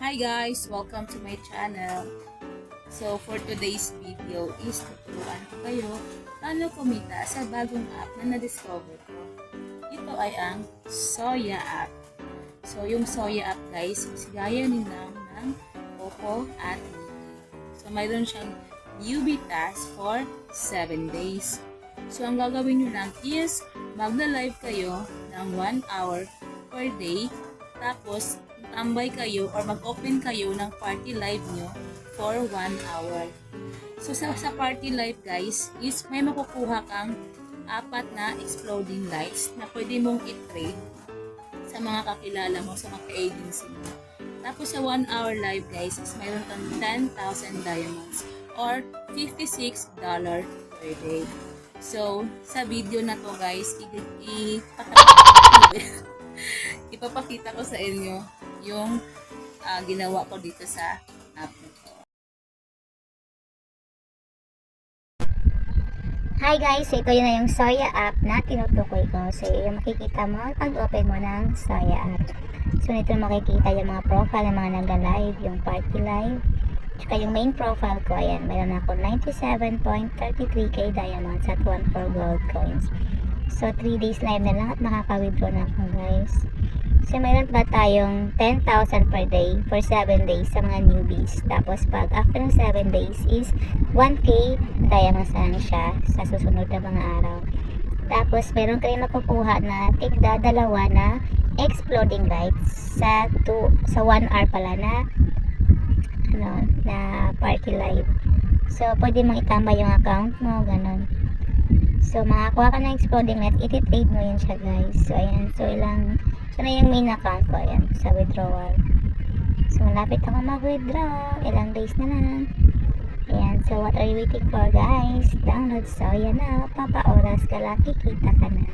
Hi guys! Welcome to my channel. So for today's video is tuturuan ko kayo paano kumita sa bagong app na na-discover ko. Ito ay ang Soya app. So yung Soya app guys is gaya nilang ng Poco at Mini. So mayroon siyang newbie task for 7 days. So ang gagawin nyo lang is magla-live kayo ng 1 hour per day. Tapos tambay kayo or mag-open kayo ng party live nyo for 1 hour. So sa party live guys is may makukuha kang 4 na exploding lights na pwede mong i-trade sa mga kakilala mo, sa mga ka-agency mo. Tapos sa 1 hour live guys is mayroon kang 10,000 diamonds or $56 per day. So sa video na to guys ipapakita ko sa inyo yung ginawa ko dito sa app nito. Hi guys, ito yun na yung Soya app na tinutukoy ko. So yung makikita mo pag open mo ng Soya app. So nito makikita yung mga profile ng mga nagla-live, yung party live. Tsaka yung main profile ko, ayan, mayroon ako 97.33k diamonds at 14 gold coins. So 3 days live na lang at makaka-withdraw na ako guys. So mayroon pa tayong 10,000 per day for 7 days sa mga newbies. Tapos pag after ng 7 days is 1k diamonds na lang siya sa susunod na mga araw. Tapos meron kayo makukuha na tigda dalawa na exploding lights sa 1 hour pala na party live. So pwede mong itambay yung account mo, ganon. So makakuha ka ng exploding light, iti-trade mo yun siya guys. So ayan, so so na yung main account ko, ayan, sa withdrawal. So malapit ako mag-withdraw, ilang days na lang. Ayan, so what are you waiting for guys? Download Soya na, papaoras ka lang, kikita ka na.